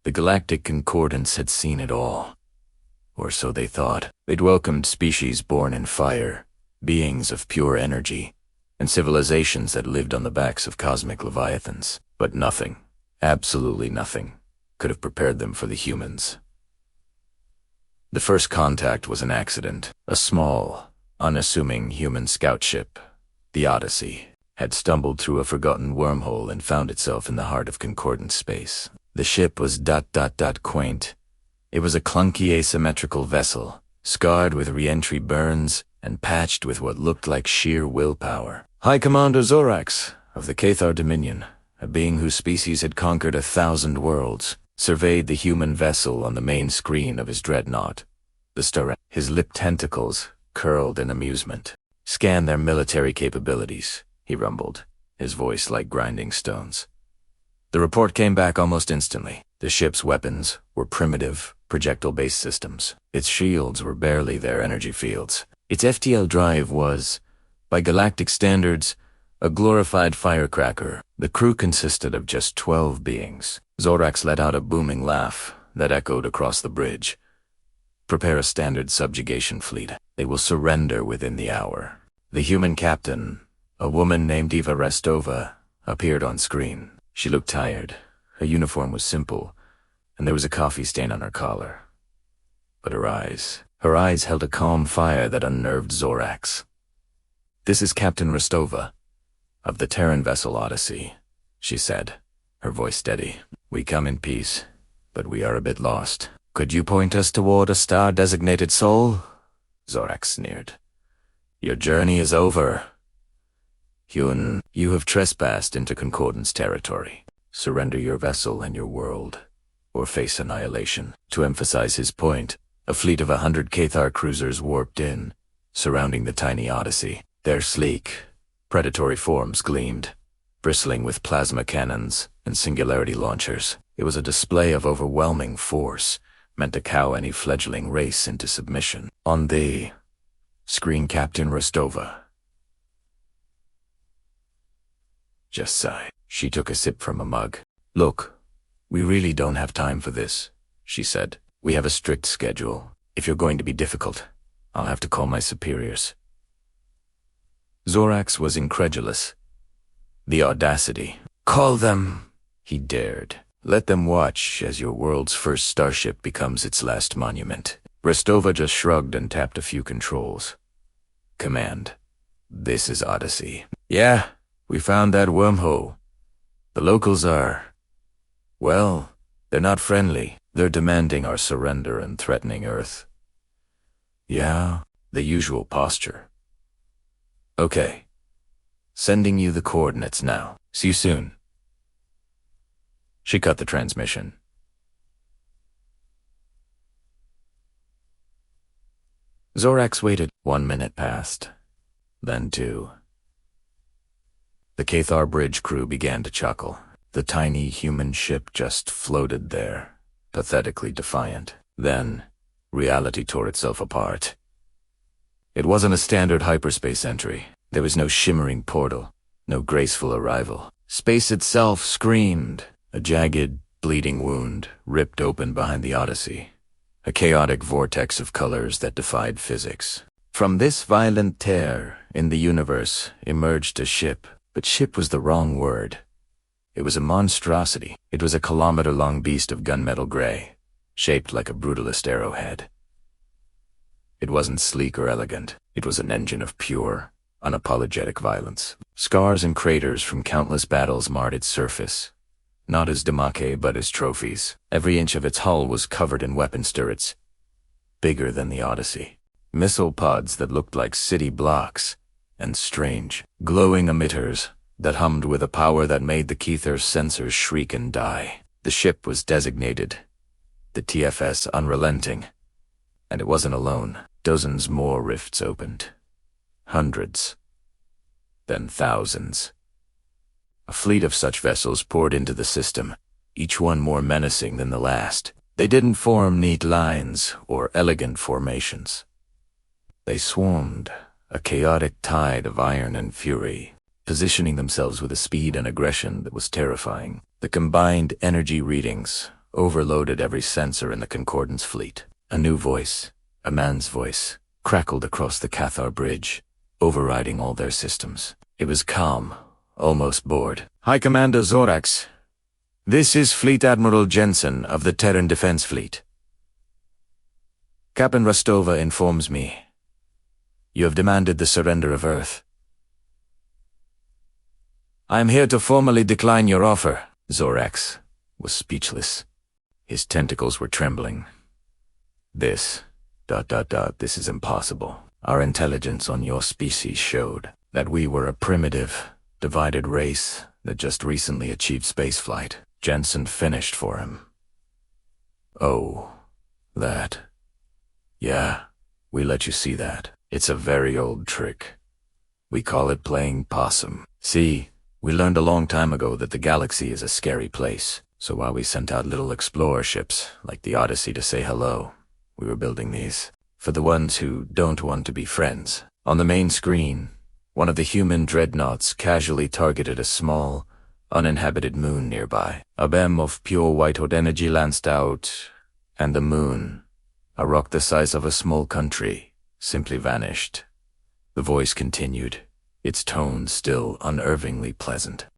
The Galactic Concordance had seen it all. Or so they thought. They'd welcomed species born in fire, beings of pure energy, and civilizations that lived on the backs of cosmic leviathans. But nothing, absolutely nothing, could have prepared them for the humans. The first contact was an accident. A small, unassuming human scout ship, the Odyssey, had stumbled through a forgotten wormhole and found itself in the heart of Concordance space. The ship was quaint. It was a clunky asymmetrical vessel, scarred with re-entry burns and patched with what looked like sheer willpower. High Commander Zorax of the Cathar Dominion, a being whose species had conquered 1,000 worlds, surveyed the human vessel on the main screen of his dreadnought. The star, his lip tentacles curled in amusement. "Scan their military capabilities," he rumbled, his voice like grinding stones. The report came back almost instantly. The ship's weapons were primitive, projectile-based systems. Its shields were barely their energy fields. Its FTL drive was, by galactic standards, a glorified firecracker. The crew consisted of just 12 beings. Zorax let out a booming laugh that echoed across the bridge. "Prepare a standard subjugation fleet. They will surrender within the hour." The human captain, a woman named Eva Restova, appeared on screen. She looked tired. Her uniform was simple, and there was a coffee stain on her collar. But her eyes held a calm fire that unnerved Zorax. "This is Captain Restova, of the Terran vessel Odyssey," she said, her voice steady. "We come in peace, but we are a bit lost. Could you point us toward a star-designated soul?" Zorax sneered. "Your journey is over. Hyun, you have trespassed into Concordance territory. Surrender your vessel and your world, or face annihilation." To emphasize his point, a fleet of 100 Cathar cruisers warped in, surrounding the tiny Odyssey. Their sleek, predatory forms gleamed, bristling with plasma cannons and singularity launchers. It was a display of overwhelming force, meant to cow any fledgling race into submission. On the screen, Captain Rostova just sighed. She took a sip from a mug. "Look, we really don't have time for this," she said. "We have a strict schedule. If you're going to be difficult, I'll have to call my superiors." Zorax was incredulous. The audacity. "Call them," he dared. "Let them watch as your world's first starship becomes its last monument." Restova just shrugged and tapped a few controls. "Command, this is Odyssey." "Yeah, we found that wormhole. The locals are, well, they're not friendly. They're demanding our surrender and threatening Earth." "Yeah, the usual posture." "Okay. Sending you the coordinates now. See you soon." She cut the transmission. Zorax waited. 1 minute passed. Then 2. The Cathar bridge crew began to chuckle. The tiny human ship just floated there, pathetically defiant. Then, reality tore itself apart. It wasn't a standard hyperspace entry. There was no shimmering portal, no graceful arrival. Space itself screamed, a jagged, bleeding wound ripped open behind the Odyssey, a chaotic vortex of colors that defied physics. From this violent tear in the universe emerged a ship, but ship was the wrong word. It was a monstrosity. It was a kilometer-long beast of gunmetal gray, shaped like a brutalist arrowhead. It wasn't sleek or elegant. It was an engine of pure, unapologetic violence. Scars and craters from countless battles marred its surface, not as Damake but as trophies. Every inch of its hull was covered in weapon turrets, bigger than the Odyssey. Missile pods that looked like city blocks, and strange, glowing emitters that hummed with a power that made the Cathar sensors shriek and die. The ship was designated the TFS Unrelenting, and it wasn't alone. Dozens more rifts opened. Hundreds. Then thousands. A fleet of such vessels poured into the system, each one more menacing than the last. They didn't form neat lines or elegant formations. They swarmed, a chaotic tide of iron and fury, positioning themselves with a speed and aggression that was terrifying. The combined energy readings overloaded every sensor in the Concordance fleet. A new voice, a man's voice, crackled across the Cathar bridge, overriding all their systems. It was calm, almost bored. "High Commander Zorax, this is Fleet Admiral Jensen of the Terran Defense Fleet. Captain Rostova informs me you have demanded the surrender of Earth. I am here to formally decline your offer." Zorax was speechless. His tentacles were trembling. This is impossible. Our intelligence on your species showed that we were a primitive, divided race that just recently achieved spaceflight. Jensen finished for him. "Oh, that. Yeah, we let you see that. It's a very old trick. We call it playing possum. See, we learned a long time ago that the galaxy is a scary place. So while we sent out little explorer ships, like the Odyssey, to say hello, we were building these for the ones who don't want to be friends." On the main screen, one of the human dreadnoughts casually targeted a small, uninhabited moon nearby. A beam of pure white-hot energy lanced out, and the moon, a rock the size of a small country, simply vanished. The voice continued, its tone still unnervingly pleasant.